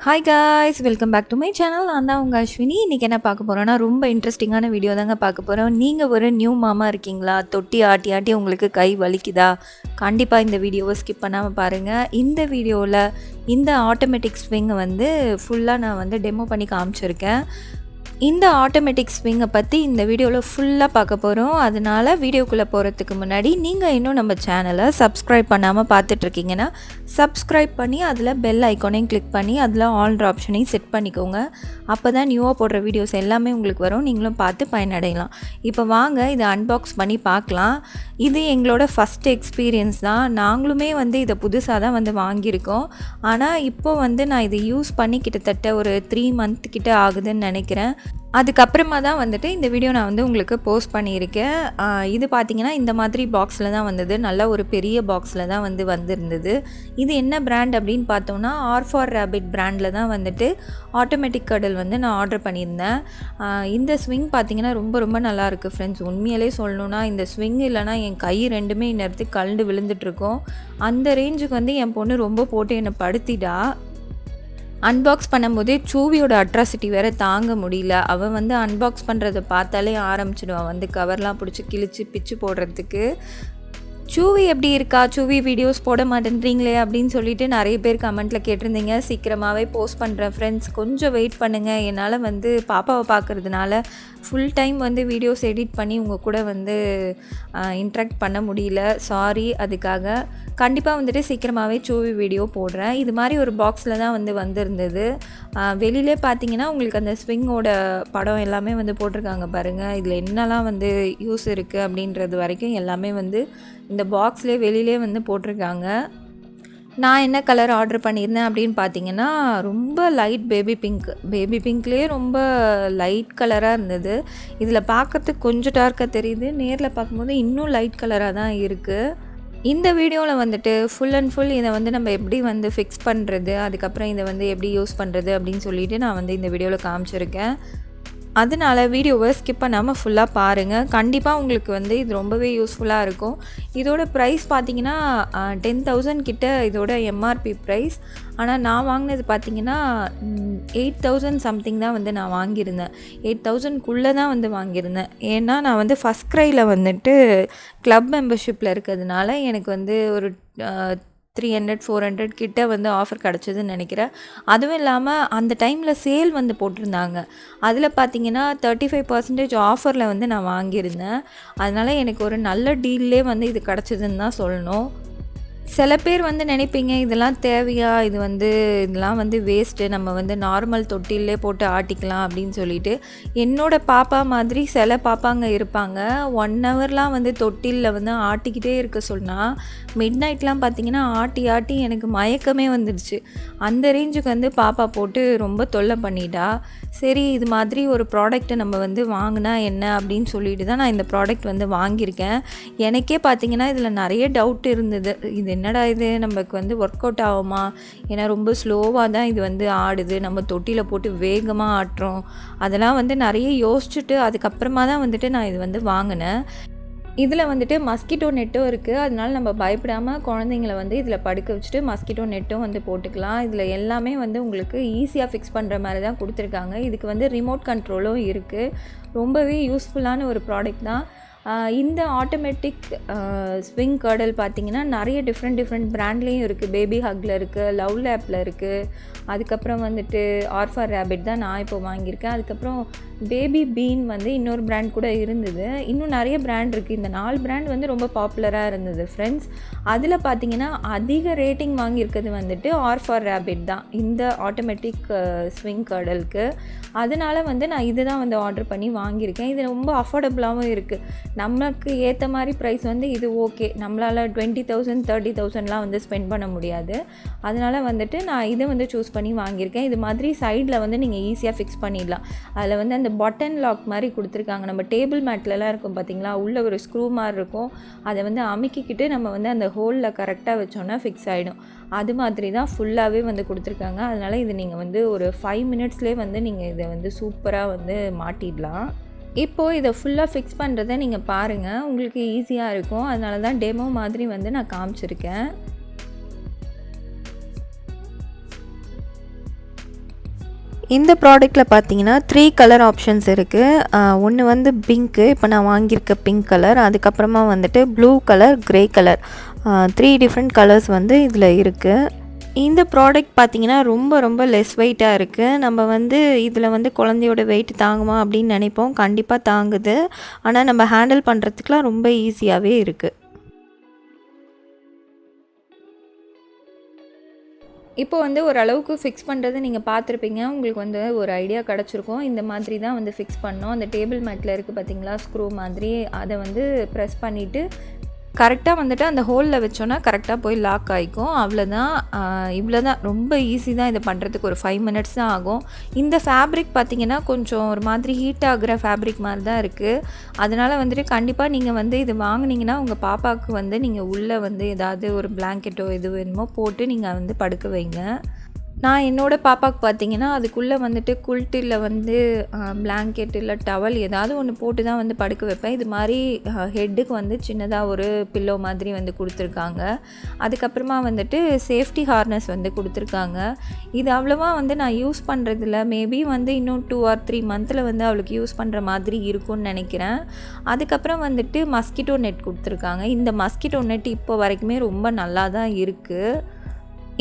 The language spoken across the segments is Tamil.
Hi guys, welcome back to my channel. நான் தான் உங்கள் அஸ்வினி. இன்றைக்கி என்ன பார்க்க போகிறோன்னா ரொம்ப இன்ட்ரெஸ்டிங்கான வீடியோ தாங்க பார்க்க போகிறோம். நீங்கள் ஒரு நியூ மாமா இருக்கீங்களா? தொட்டி ஆட்டி ஆட்டி உங்களுக்கு கை வலிக்குதா? கண்டிப்பாக இந்த வீடியோவை ஸ்கிப் பண்ணாமல் பாருங்கள். இந்த வீடியோவில் இந்த ஆட்டோமேட்டிக் ஸ்விங்கை வந்து ஃபுல்லாக நான் வந்து டெமோ பண்ணி காமிச்சிருக்கேன். இந்த ஆட்டோமேட்டிக் ஸ்விங்கை பற்றி இந்த வீடியோவில் ஃபுல்லாக பார்க்க போகிறோம். அதனால் வீடியோக்குள்ளே போகிறதுக்கு முன்னாடி நீங்கள் இன்னும் நம்ம சேனலை சப்ஸ்கிரைப் பண்ணாமல் பார்த்துட்ருக்கீங்கன்னா சப்ஸ்கிரைப் பண்ணி அதில் பெல் ஐக்கானையும் கிளிக் பண்ணி அதில் ஆல்ன்ற ஆப்ஷனையும் செட் பண்ணிக்கோங்க. அப்போ தான் நியூவாக போடுற வீடியோஸ் எல்லாமே உங்களுக்கு வரும், நீங்களும் பார்த்து பயனடையலாம். இப்போ வாங்க இதை அன்பாக்ஸ் பண்ணி பார்க்கலாம். இது எங்களோட ஃபஸ்ட் எக்ஸ்பீரியன்ஸ் தான். நாங்களுமே வந்து இதை புதுசாக தான் வந்து வாங்கியிருக்கோம். ஆனால் இப்போது வந்து நான் இதை யூஸ் பண்ணி கிட்டத்தட்ட ஒரு 3 month கிட்ட ஆகுதுன்னு நினைக்கிறேன். அதுக்கப்புறமா தான் வந்துட்டு இந்த வீடியோ நான் வந்து உங்களுக்கு போஸ்ட் பண்ணியிருக்கேன். இது பார்த்திங்கன்னா இந்த மாதிரி பாக்ஸில் தான் வந்தது, நல்ல ஒரு பெரிய பாக்ஸில் தான் வந்து வந்திருந்தது. இது என்ன பிராண்ட் அப்படின்னு பார்த்தோன்னா ஆர் ரேபிட் பிராண்டில் தான் வந்துட்டு ஆட்டோமேட்டிக் கடல் வந்து நான் ஆர்டர் பண்ணியிருந்தேன். இந்த ஸ்விங் பார்த்திங்கன்னா ரொம்ப ரொம்ப நல்லாயிருக்கு ஃப்ரெண்ட்ஸ். உண்மையிலே சொல்லணுன்னா இந்த ஸ்விங் இல்லைனா என் கை ரெண்டுமே இன்னத்துக்கு கலண்டு விழுந்துட்டுருக்கோம். அந்த ரேஞ்சுக்கு வந்து என் பொண்ணு ரொம்ப போட்டு என்னை படுத்திட்டா. அன்பாக்ஸ் பண்ணும்போதே சூவியோட அட்ராசிட்டி வேறு தாங்க முடியல. அவள் வந்து அன்பாக்ஸ் பண்ணுறதை பார்த்தாலே ஆரம்பிச்சிடுவான், வந்து கவர்லாம் பிடிச்சி கிழிச்சு பிச்சு போடுறதுக்கு. சூவி எப்படி இருக்கா, சூவி வீடியோஸ் போட மாட்டேன்றீங்களே அப்படின்னு சொல்லிட்டு நிறைய பேர் கமெண்ட்டில் கேட்டிருந்தீங்க. சீக்கிரமாகவே போஸ்ட் பண்ணுறேன் ஃப்ரெண்ட்ஸ், கொஞ்சம் வெயிட் பண்ணுங்கள். என்னால் வந்து பாப்பாவை பார்க்குறதுனால ஃபுல் டைம் வந்து வீடியோஸ் எடிட் பண்ணி உங்கள் கூட வந்து இன்ட்ராக்ட் பண்ண முடியல, சாரி. அதுக்காக கண்டிப்பாக வந்துட்டு சீக்கிரமாகவே சூவி வீடியோ போடுறேன். இது மாதிரி ஒரு பாக்ஸில் தான் வந்து வந்திருந்தது. வெளியிலே பார்த்தீங்கன்னா உங்களுக்கு அந்த ஸ்விங்கோட படம் எல்லாமே வந்து போட்டிருக்காங்க பாருங்கள். இதில் என்னெல்லாம் வந்து யூஸ் இருக்குது அப்படின்றது வரைக்கும் எல்லாமே வந்து இந்த பாக்ஸ்லேயே வெளியிலே வந்து போட்டிருக்காங்க. நான் என்ன கலர் ஆர்டர் பண்ணியிருந்தேன் அப்படின்னு பார்த்தீங்கன்னா ரொம்ப லைட் பேபி பிங்க்லேயே ரொம்ப லைட் கலராக இருந்தது. இதில் பார்க்கறதுக்கு கொஞ்சம் டார்க்காக தெரியுது, நேரில் பார்க்கும்போது இன்னும் லைட் கலராக தான் இருக்குது. இந்த வீடியோவில் வந்துட்டு ஃபுல் அண்ட் ஃபுல் இதை வந்து நம்ம எப்படி வந்து ஃபிக்ஸ் பண்ணுறது, அதுக்கப்புறம் இதை வந்து எப்படி யூஸ் பண்ணுறது அப்படின்னு சொல்லிட்டு நான் வந்து இந்த வீடியோவில் காமிச்சிருக்கேன். அதனால் வீடியோவை ஸ்கிப் பண்ணாமல் ஃபுல்லாக பாருங்கள். கண்டிப்பாக உங்களுக்கு வந்து இது ரொம்பவே யூஸ்ஃபுல்லாக இருக்கும். இதோட ப்ரைஸ் பார்த்திங்கன்னா 10,000 கிட்ட இதோட எம்ஆர்பி ப்ரைஸ். ஆனால் நான் வாங்கினது பார்த்திங்கன்னா 8,000 சம்திங் தான் வந்து நான் வாங்கியிருந்தேன். 8,000க்குள்ளே தான் வந்து வாங்கியிருந்தேன். ஏன்னா நான் வந்து ஃபர்ஸ்ட்க்ரையில் வந்துட்டு க்ளப் மெம்பர்ஷிப்பில் இருக்கிறதுனால எனக்கு வந்து ஒரு 300-400 கிட்ட வந்து ஆஃபர் கிடச்சிதுன்னு நினைக்கிறேன். அதுவும் இல்லாமல் அந்த டைமில் சேல் வந்து போட்டிருந்தாங்க. அதில் பார்த்தீங்கன்னா 35% ஆஃபரில் வந்து நான் வாங்கியிருந்தேன். அதனால் எனக்கு ஒரு நல்ல டீல்லே வந்து இது கிடச்சிதுன்னு தான் சொல்லணும். சில பேர் வந்து நினைப்பீங்க இதெல்லாம் தேவையா, இதெல்லாம் வந்து வேஸ்ட்டு, நம்ம வந்து நார்மல் தொட்டிலே போட்டு ஆட்டிக்கலாம் அப்படின்னு சொல்லிட்டு. என்னோடய பாப்பா மாதிரி சில பாப்பாங்க இருப்பாங்க, 1 ஹவர்லாம் வந்து தொட்டிலில் வந்து ஆட்டிக்கிட்டே இருக்க சொன்னால் மிட் நைட்லாம் பார்த்திங்கன்னா ஆட்டி எனக்கு மயக்கமே வந்துடுச்சு. அந்த ரேஞ்சுக்கு வந்து பாப்பா போட்டு ரொம்ப தொல்லை பண்ணிட்டா. சரி, இது மாதிரி ஒரு ப்ராடக்ட்டை நம்ம வந்து வாங்கினா என்ன அப்படின்னு சொல்லிட்டு தான் நான் இந்த ப்ராடக்ட் வந்து வாங்கியிருக்கேன். எனக்கே பார்த்திங்கன்னா இதில் நிறைய டவுட் இருந்தது. இது என்னடா இது, நமக்கு வந்து ஒர்க் அவுட் ஆகுமா? ஏன்னா ரொம்ப ஸ்லோவாக தான் இது வந்து ஆடுது, நம்ம தொட்டியில் போட்டு வேகமாக ஆட்டுறோம். அதெல்லாம் வந்து நிறைய யோசிச்சுட்டு அதுக்கப்புறமா தான் வந்துட்டு நான் இது வந்து வாங்கினேன். இதில் வந்துட்டு மஸ்கிட்டோ நெட்டும் இருக்குது. அதனால நம்ம பயப்படாமல் குழந்தைங்கள வந்து இதில் படுக்க வச்சுட்டு மஸ்கிட்டோ நெட்டும் வந்து போட்டுக்கலாம். இதில் எல்லாமே வந்து உங்களுக்கு ஈஸியாக ஃபிக்ஸ் பண்ணுற மாதிரி தான் கொடுத்துருக்காங்க. இதுக்கு வந்து ரிமோட் கண்ட்ரோலும் இருக்குது. ரொம்பவே யூஸ்ஃபுல்லான ஒரு ப்ராடக்ட் தான். இந்த ஆட்டோமேட்டிக் ஸ்விங் கர்டல் பார்த்திங்கன்னா நிறைய டிஃப்ரெண்ட் பிராண்ட்லேயும் இருக்குது. பேபி ஹக்கில் இருக்குது, லவ் லேப்பில் இருக்குது, அதுக்கப்புறம் வந்துட்டு ஆர் ரேபிட் தான் நான் இப்போ வாங்கியிருக்கேன். அதுக்கப்புறம் பேபி பீன் வந்து இன்னொரு பிராண்ட் கூட இருந்தது. இன்னும் நிறைய பிராண்ட் இருக்குது. இந்த 4 பிராண்ட் வந்து ரொம்ப பாப்புலராக இருந்தது ஃப்ரெண்ட்ஸ். அதில் பார்த்திங்கன்னா அதிக ரேட்டிங் வாங்கியிருக்கிறது வந்துட்டு ஆர் ரேபிட் தான் இந்த ஆட்டோமேட்டிக் ஸ்விங் கர்டலுக்கு. அதனால் வந்து நான் இது தான் வந்து ஆர்டர் பண்ணி வாங்கியிருக்கேன். இது ரொம்ப அஃபோர்டபுளாகவும் இருக்குது. நமக்கு ஏற்ற மாதிரி ப்ரைஸ் வந்து இது ஓகே. நம்மளால் 20,000 30,000லாம் வந்து ஸ்பெண்ட் பண்ண முடியாது. அதனால் வந்துட்டு நான் இதை வந்து சூஸ் பண்ணி வாங்கியிருக்கேன். இது மாதிரி சைடில் வந்து நீங்கள் ஈஸியாக ஃபிக்ஸ் பண்ணிடலாம். அதில் வந்து அந்த பட்டன் லாக் மாதிரி கொடுத்துருக்காங்க. நம்ம டேபிள் மேட்லலாம் இருக்கும் பார்த்திங்களா, உள்ளே ஒரு ஸ்க்ரூ மாதிரி இருக்கும். அதை வந்து அமுக்கிக்கிட்டு நம்ம வந்து அந்த ஹோலில் கரெக்டாக வச்சோன்னா ஃபிக்ஸ் ஆகிடும். அது மாதிரி தான் ஃபுல்லாகவே வந்து கொடுத்துருக்காங்க. அதனால் இது நீங்கள் வந்து ஒரு 5 minutesலேயே வந்து நீங்கள் இதை வந்து சூப்பராக வந்து மாட்டிடலாம். இப்போது இதை ஃபுல்லாக ஃபிக்ஸ் பண்ணுறதை நீங்கள் பாருங்கள், உங்களுக்கு ஈஸியாக இருக்கும். அதனால தான் டெமோ மாதிரி வந்து நான் காமிச்சிருக்கேன். இந்த ப்ராடக்ட்டில் பார்த்தீங்கன்னா 3 கலர் ஆப்ஷன்ஸ் இருக்குது. ஒன்று வந்து பிங்க்கு, இப்போ நான் வாங்கியிருக்க பிங்க் கலர், அதுக்கப்புறமா வந்துட்டு blue colour, grey colour, 3 different colours வந்து இதில் இருக்குது. இந்த ப்ராடக்ட் பார்த்திங்கன்னா ரொம்ப ரொம்ப லெஸ் வெயிட்டாக இருக்குது. நம்ம வந்து இதில் வந்து குழந்தையோட வெயிட் தாங்குமா அப்படின்னு நினைப்போம். கண்டிப்பாக தாங்குது. ஆனால் நம்ம ஹேண்டில் பண்ணுறதுக்குலாம் ரொம்ப ஈஸியாகவே இருக்குது. இப்போ வந்து ஓரளவுக்கு ஃபிக்ஸ் பண்ணுறது நீங்கள் பார்த்துருப்பீங்க. உங்களுக்கு வந்து ஒரு ஐடியா கிடச்சிருக்கும். இந்த மாதிரி தான் வந்து ஃபிக்ஸ் பண்ணோம். அந்த டேபிள் மேட்டில் இருக்குது பார்த்தீங்களா, ஸ்க்ரூ மாதிரி, அதை வந்து ப்ரெஸ் பண்ணிவிட்டு கரெக்டாக வந்துட்டு அந்த ஹோலில் வச்சோன்னா கரெக்டாக போய் லாக் ஆகிக்கும். அவ்வளோதான். இவ்வளோ தான். ரொம்ப ஈஸி தான். இதை பண்ணுறதுக்கு ஒரு 5 மினிட்ஸ் தான் ஆகும். இந்த ஃபேப்ரிக் பார்த்திங்கன்னா கொஞ்சம் ஒரு மாதிரி ஹீட் ஆகிற ஃபேப்ரிக் மாதிரி தான் இருக்குது. அதனால் வந்துட்டு கண்டிப்பாக நீங்கள் வந்து இது வாங்கினீங்கன்னா உங்கள் பாப்பாவுக்கு வந்து நீங்கள் உள்ளே வந்து ஏதாவது ஒரு பிளாங்கெட்டோ எது வேணுமோ போட்டு நீங்கள் வந்து படுக்க வைங்க. நான் என்னோடய பாப்பாவுக்கு பார்த்தீங்கன்னா அதுக்குள்ளே வந்துட்டு குல்ட்டில் வந்து பிளாங்கெட் இல்லை டவல் ஏதாவது ஒன்று போட்டு தான் வந்து படுக்க வைப்பேன். இது மாதிரி ஹெட்டுக்கு வந்து சின்னதாக ஒரு பில்லோ மாதிரி வந்து கொடுத்துருக்காங்க. அதுக்கப்புறமா வந்துட்டு சேஃப்டி ஹார்னஸ் வந்து கொடுத்துருக்காங்க. இது அவ்வளோவா வந்து நான் யூஸ் பண்ணுறதில்ல. மேபி வந்து இன்னும் 2 or 3 மந்தில் வந்து அவளுக்கு யூஸ் பண்ணுற மாதிரி இருக்கும்னு நினைக்கிறேன். அதுக்கப்புறம் வந்துட்டு மஸ்கிட்டோ நெட் கொடுத்துருக்காங்க. இந்த மஸ்கிட்டோ நெட் இப்போ வரைக்குமே ரொம்ப நல்லா தான் இருக்குது.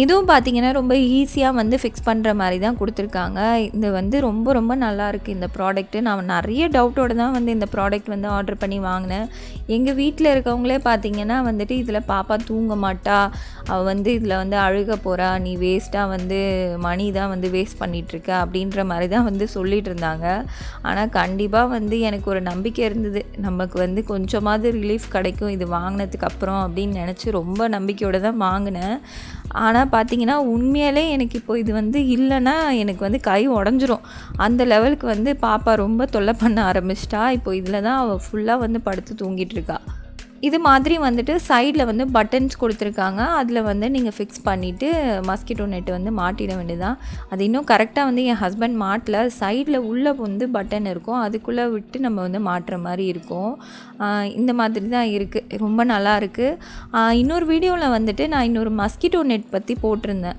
இதுவும் பார்த்திங்கன்னா ரொம்ப ஈஸியாக வந்து ஃபிக்ஸ் பண்ணுற மாதிரி தான் கொடுத்துருக்காங்க. இது வந்து ரொம்ப ரொம்ப நல்லாயிருக்கு இந்த ப்ராடக்ட்டு. நான் நிறைய டவுட்டோடு தான் வந்து இந்த ப்ராடக்ட் வந்து ஆர்டர் பண்ணி வாங்கினேன். எங்கள் வீட்டில் இருக்கவங்களே பார்த்திங்கன்னா வந்துட்டு இதில் பாப்பா தூங்க மாட்டா, அவள் வந்து இதில் வந்து அழுக போகிறா, நீ வேஸ்ட்டாக வந்து மணி தான் வந்து வேஸ்ட் பண்ணிகிட்ருக்க அப்படின்ற மாதிரி தான் வந்து சொல்லிகிட்டு இருந்தாங்க. ஆனால் கண்டிப்பாக வந்து எனக்கு ஒரு நம்பிக்கை இருந்தது, நமக்கு வந்து கொஞ்சமாவது ரிலீஃப் கிடைக்கும் இது வாங்கினதுக்கு அப்புறம் அப்படின்னு நினச்சி ரொம்ப நம்பிக்கையோடு தான் வாங்கினேன். ஆனால் பார்த்திங்கன்னா உண்மையாலே எனக்கு இப்போ இது வந்து இல்லைன்னா எனக்கு வந்து கை உடஞ்சிரும். அந்த லெவலுக்கு வந்து பாப்பா ரொம்ப தொல்லை பண்ண ஆரம்பிச்சிட்டா. இப்போ இதில் தான் அவள் ஃபுல்லாக வந்து படுத்து தூங்கிட்டு இருக்கா. இது மாதிரி வந்துட்டு சைடில் வந்து பட்டன்ஸ் கொடுத்துருக்காங்க. அதில் வந்து நீங்கள் ஃபிக்ஸ் பண்ணிவிட்டு மஸ்கிட்டோ நெட்டு வந்து மாட்டிட வேண்டியதான். அது இன்னும் கரெக்டாக வந்து என் ஹஸ்பண்ட் மாட்டல. சைடில் உள்ளே வந்து பட்டன் இருக்கும், அதுக்குள்ளே விட்டு நம்ம வந்து மாட்டுற மாதிரி இருக்கும். இந்த மாதிரி தான் இருக்குது. ரொம்ப நல்லா இருக்குது. இன்னொரு வீடியோவில் வந்துட்டு நான் இன்னொரு மஸ்கிட்டோ நெட் பற்றி போட்டிருந்தேன்.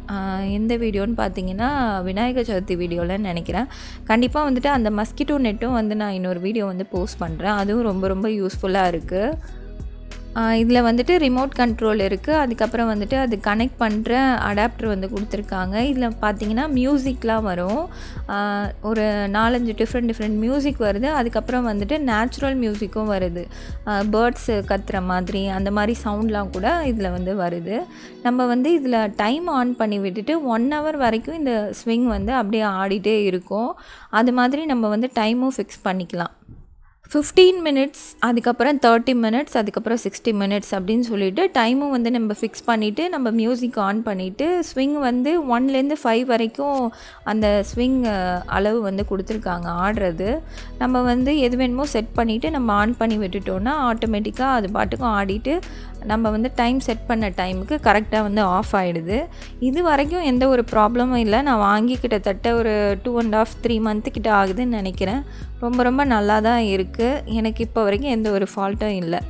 எந்த வீடியோன்னு பார்த்தீங்கன்னா விநாயகர் சதுர்த்தி வீடியோவில் நினைக்கிறேன். கண்டிப்பாக வந்துட்டு அந்த மஸ்கிட்டோ நெட்டும் வந்து நான் இன்னொரு வீடியோ வந்து போஸ்ட் பண்ணுறேன். அதுவும் ரொம்ப ரொம்ப யூஸ்ஃபுல்லாக இருக்குது. இதில் வந்துட்டு ரிமோட் கண்ட்ரோல் இருக்குது. அதுக்கப்புறம் வந்துட்டு அது கனெக்ட் பண்ணுற அடாப்டர் வந்து கொடுத்துருக்காங்க. இதில் பார்த்தீங்கன்னா மியூசிக்லாம் வரும். ஒரு 4-5 டிஃப்ரெண்ட் மியூசிக் வருது. அதுக்கப்புறம் வந்துட்டு நேச்சுரல் மியூசிக்கும் வருது. பேர்ட்ஸு கத்துற மாதிரி அந்த மாதிரி சவுண்ட்லாம் கூட இதில் வந்து வருது. நம்ம வந்து இதில் டைம் ஆன் பண்ணி விட்டுட்டு 1 hour வரைக்கும் இந்த ஸ்விங் வந்து அப்படியே ஆடிட்டே இருக்கும். அது மாதிரி நம்ம வந்து டைமும் ஃபிக்ஸ் பண்ணிக்கலாம். 15 மினிட்ஸ், அதுக்கப்புறம் 30 மினிட்ஸ், அதுக்கப்புறம் 60 மினிட்ஸ் அப்படின்னு சொல்லிட்டு டைமும் வந்து நம்ம ஃபிக்ஸ் பண்ணிவிட்டு நம்ம மியூசிக் ஆன் பண்ணிவிட்டு ஸ்விங் வந்து 1லேருந்து 5 வரைக்கும் அந்த ஸ்விங் அளவு வந்து கொடுத்துருக்காங்க ஆடுறது. நம்ம வந்து எது வேணுமோ செட் பண்ணிவிட்டு நம்ம ஆன் பண்ணி விட்டுட்டோன்னா ஆட்டோமேட்டிக்காக அது பாட்டுக்கும் ஆடிட்டு நம்ம வந்து டைம் செட் பண்ண டைமுக்கு கரெக்டாக வந்து ஆஃப் ஆகிடுது. இது வரைக்கும் எந்த ஒரு ப்ராப்ளமும் இல்லை. நான் வாங்கி கிட்டத்தட்ட ஒரு 2.5-3 மந்த்து கிட்ட ஆகுதுன்னு நினைக்கிறேன். ரொம்ப ரொம்ப நல்லா தான் இருக்குது. எனக்கு இப்போ வரைக்கும் எந்த ஒரு ஃபால்ட்டும் இல்லை.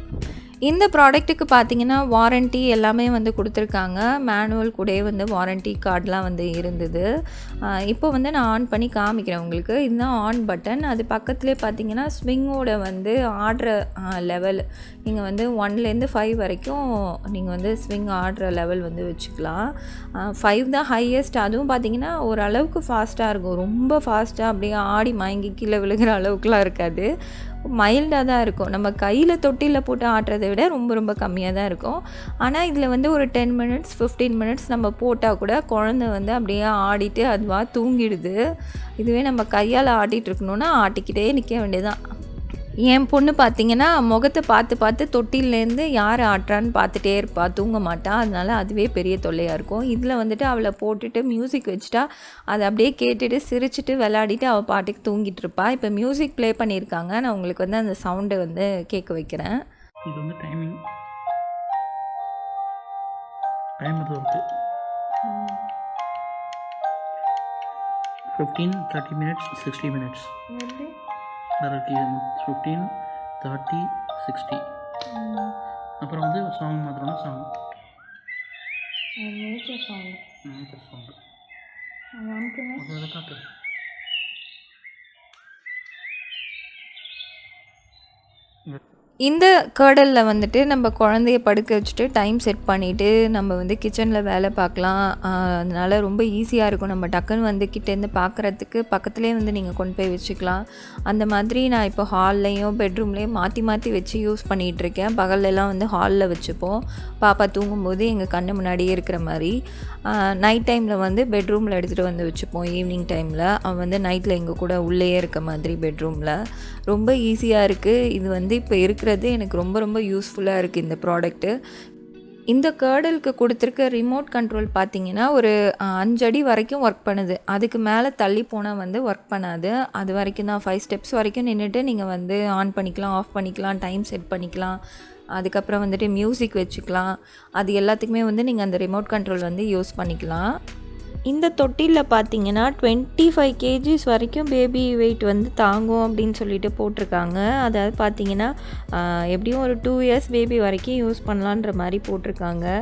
இந்த ப்ராடக்ட்டுக்கு பார்த்திங்கன்னா வாரண்ட்டி எல்லாமே வந்து கொடுத்துருக்காங்க. மேனுவல் கூடயே வந்து வாரண்ட்டி கார்டெலாம் வந்து இருந்தது. இப்போ வந்து நான் ஆன் பண்ணி காமிக்கிறேன் உங்களுக்கு. இதுதான் ஆன் பட்டன். அது பக்கத்துலேயே பார்த்திங்கன்னா ஸ்விங்கோட வந்து ஆடுற லெவல் நீங்கள் வந்து 1லேருந்து 5 வரைக்கும் நீங்கள் வந்து ஸ்விங் ஆடுற லெவல் வந்து வச்சுக்கலாம். 5 தான் ஹையஸ்ட். அதுவும் பார்த்திங்கன்னா ஓரளவுக்கு ஃபாஸ்ட்டாக இருக்கும். ரொம்ப ஃபாஸ்ட்டாக அப்படியே ஆடி மயங்கி கீழே விழுகிற அளவுக்குலாம் இருக்காது. மைல்டாக தான் இருக்கும். நம்ம கையில் தொட்டியில் போட்டு ஆட்டுறதை விட ரொம்ப ரொம்ப கம்மியாக தான் இருக்கும். ஆனால் இதில் வந்து ஒரு 10 மினிட்ஸ் 15 மினிட்ஸ் நம்ம போட்டால் கூட குழந்தை வந்து அப்படியே ஆடிட்டு அதுவாக தூங்கிடுது. இதுவே நம்ம கையால் ஆட்டிகிட்டு இருக்கணும்னா ஆட்டிக்கிட்டே நிற்க வேண்டியதான். என் பொண்ணு பார்த்திங்கன்னா முகத்தை பார்த்து தொட்டிலேருந்து யார் ஆட்டுறான்னு பார்த்துட்டே இருப்பாள், தூங்க மாட்டாள். அதனால் அதுவே பெரிய தொல்லையாக இருக்கும். இதில் வந்துட்டு அவளை போட்டுட்டு மியூசிக் வச்சுட்டா அதை அப்படியே கேட்டுட்டு சிரிச்சுட்டு விளையாடிட்டு அவள் பாட்டுக்கு தூங்கிட்டு இருப்பாள். இப்போ மியூசிக் ப்ளே பண்ணியிருக்காங்க. நான் உங்களுக்கு வந்து அந்த சவுண்டை வந்து கேட்க வைக்கிறேன். இது வந்து டைம் வருது 15, 30 மினிட்ஸ், 60 மினிட்ஸ். 15, 30, 60. அப்புறம் வந்து சாங் மாத்திரம்னா சாங் நேச்சர் சாங் அதை காட்டு இந்த கர்டலில் வந்துட்டு நம்ம குழந்தைய படுக்க வச்சுட்டு டைம் செட் பண்ணிவிட்டு நம்ம வந்து கிச்சனில் வேலை பார்க்கலாம். அதனால் ரொம்ப ஈஸியாக இருக்கும். நம்ம டக்குன்னு வந்து கிட்டேருந்து பார்க்குறதுக்கு பக்கத்துலேயே வந்து நீங்கள் கொண்டு போய் வச்சுக்கலாம். அந்த மாதிரி நான் இப்போ ஹால்லையும் பெட்ரூம்லேயும் மாற்றி மாற்றி வச்சு யூஸ் பண்ணிகிட்ருக்கேன். பகல்லலாம் வந்து ஹாலில் வச்சுப்போம், பாப்பா தூங்கும்போது எங்கள் கண்ணு முன்னாடியே இருக்கிற மாதிரி. நைட் டைமில் வந்து பெட்ரூமில் எடுத்துகிட்டு வந்து வச்சுப்போம். ஈவினிங் டைமில் அவன் வந்து நைட்டில் எங்கள் கூட உள்ளேயே இருக்க மாதிரி பெட்ரூமில். ரொம்ப ஈஸியாக இருக்குது. இது வந்து இப்போ இருக்கிறது எனக்கு ரொம்ப ரொம்ப யூஸ்ஃபுல்லாக இருக்குது இந்த ப்ராடக்ட்டு. இந்த கர்டலுக்கு கொடுத்துருக்க ரிமோட் கண்ட்ரோல் பார்த்திங்கன்னா ஒரு 5 அடி வரைக்கும் ஒர்க் பண்ணுது. அதுக்கு மேலே தள்ளி போனால் வந்து ஒர்க் பண்ணாது. அது வரைக்கும் தான் 5 ஸ்டெப்ஸ் வரைக்கும் நின்றுட்டு நீங்கள் வந்து ஆன் பண்ணிக்கலாம், ஆஃப் பண்ணிக்கலாம், டைம் செட் பண்ணிக்கலாம். அதுக்கப்புறம் வந்துட்டு மியூசிக் வச்சுக்கலாம். அது எல்லாத்துக்குமே வந்து நீங்கள் அந்த ரிமோட் கண்ட்ரோல் வந்து யூஸ் பண்ணிக்கலாம். இந்த தொட்டிலில் பார்த்தீங்கன்னா 25 kgs வரைக்கும் பேபி வெயிட் வந்து தாங்கும் அப்படின்னு சொல்லிட்டு போட்டிருக்காங்க. அதாவது பார்த்தீங்கன்னா எப்படியும் ஒரு 2 இயர்ஸ் பேபி வரைக்கும் யூஸ் பண்ணலான்ற மாதிரி போட்டிருக்காங்க.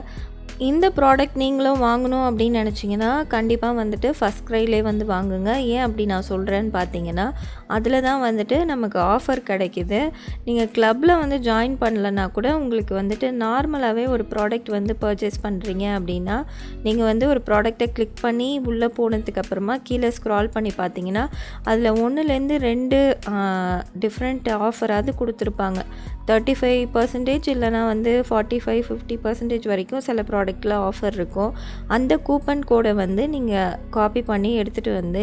இந்த ப்ராடக்ட் நீங்களும் வாங்கணும் அப்படின்னு நினச்சிங்கன்னா கண்டிப்பாக வந்துட்டு Firstcryலே வந்து வாங்குங்க. ஏன் அப்படி நான் சொல்கிறேன்னு பார்த்தீங்கன்னா அதில் தான் வந்துட்டு நமக்கு ஆஃபர் கிடைக்கிது. நீங்கள் க்ளப்பில் வந்து ஜாயின் பண்ணலன்னா கூட உங்களுக்கு வந்துட்டு நார்மலாகவே ஒரு ப்ராடக்ட் வந்து பர்ச்சேஸ் பண்ணுறீங்க அப்படின்னா நீங்கள் வந்து ஒரு ப்ராடக்டை கிளிக் பண்ணி உள்ளே போனதுக்கப்புறமா கீழே ஸ்க்ரால் பண்ணி பார்த்தீங்கன்னா அதில் 1லேருந்து 2 டிஃப்ரெண்ட் ஆஃபராவது கொடுத்துருப்பாங்க. 35% இல்லைனா வந்து 45-50% வரைக்கும் சில ப்ராடக்டில் ஆஃபர் இருக்கும். அந்த கூப்பன் கோடை வந்து நீங்கள் காப்பி பண்ணி எடுத்துகிட்டு வந்து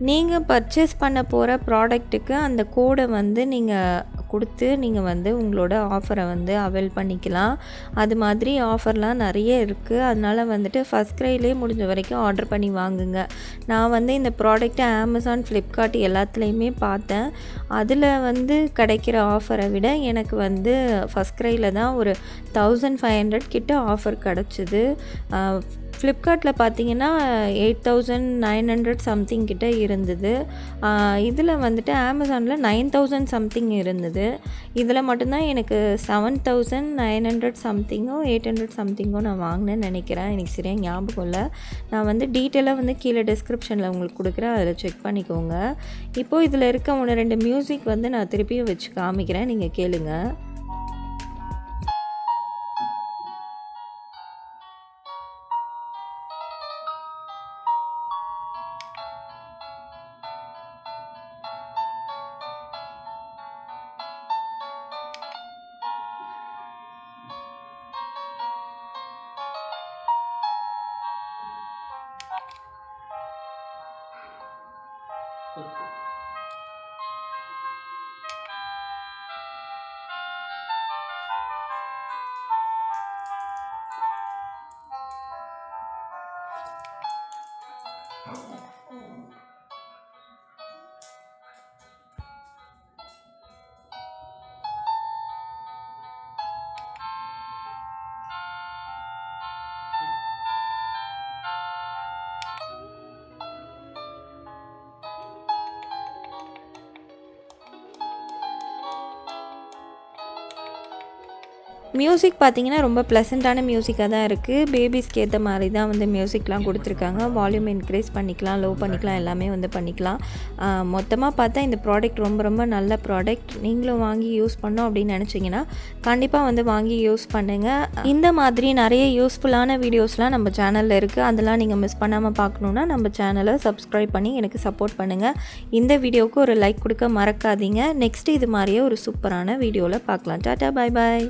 நீங்கள் பர்ச்சேஸ் பண்ண போகிற ப்ராடக்ட்டுக்கு அந்த கோடை வந்து நீங்கள் கொடுத்து நீங்கள் வந்து உங்களோட ஆஃபரை வந்து அவைல் பண்ணிக்கலாம். அது மாதிரி ஆஃபர்லாம் நிறைய இருக்குது. அதனால் வந்துட்டு Firstcryலே முடிஞ்ச வரைக்கும் ஆர்டர் பண்ணி வாங்குங்க. நான் வந்து இந்த ப்ராடக்ட்டை Amazon, Flipkart எல்லாத்துலேயுமே பார்த்தேன். அதில் வந்து கிடைக்கிற ஆஃபரை விட எனக்கு வந்து Firstcryல தான் ஒரு 1500 கிட்ட ஆஃபர் கிடச்சிது. ஃப்ளிப்கார்ட்டில் பார்த்தீங்கன்னா 8900 சம்திங் கிட்ட இருந்தது. இதில் வந்துட்டு Amazonல 9000 சம்திங் இருந்தது. இதில் மட்டும்தான் எனக்கு 7900 சம்திங்கோ 800 சம்திங்கோ நான் வாங்கினேன்னு நினைக்கிறேன். எனக்கு சரியாக ஞாபகம் இல்லை. நான் வந்து டீட்டெயிலாக வந்து கீழே டிஸ்கிரிப்ஷனில் உங்களுக்கு கொடுக்குறேன், அதில் செக் பண்ணிக்கோங்க. இப்போது இதில் இருக்க 1-2 மியூசிக் வந்து நான் திருப்பியும் வச்சு காமிக்கிறேன், நீங்கள் கேளுங்க. மியூசிக் பார்த்திங்கன்னா ரொம்ப ப்ளசண்ட்டான மியூசிக்காக தான் இருக்குது. பேபிஸ்க்கு ஏற்ற மாதிரி தான் வந்து மியூசிக்லாம் கொடுத்துருக்காங்க. வால்யூம் இன்க்ரீஸ் பண்ணிக்கலாம், லோ பண்ணிக்கலாம், எல்லாமே வந்து பண்ணிக்கலாம். மொத்தமாக பார்த்தா இந்த ப்ராடக்ட் ரொம்ப ரொம்ப நல்ல ப்ராடக்ட். நீங்களும் வாங்கி யூஸ் பண்ணோம் அப்படின்னு நினச்சிங்கன்னா கண்டிப்பாக வந்து வாங்கி யூஸ் பண்ணுங்கள். இந்த மாதிரி நிறைய யூஸ்ஃபுல்லான வீடியோஸ்லாம் நம்ம சேனலில் இருக்குது. அதெல்லாம் நீங்கள் மிஸ் பண்ணாமல் பார்க்கணுன்னா நம்ம சேனலை சப்ஸ்கிரைப் பண்ணி எனக்கு சப்போர்ட் பண்ணுங்கள். இந்த வீடியோவுக்கு ஒரு லைக் கொடுக்க மறக்காதீங்க. நெக்ஸ்ட்டு இது மாதிரியே ஒரு சூப்பரான வீடியோவில் பார்க்கலாம். டாட்டா, பாய் பாய்.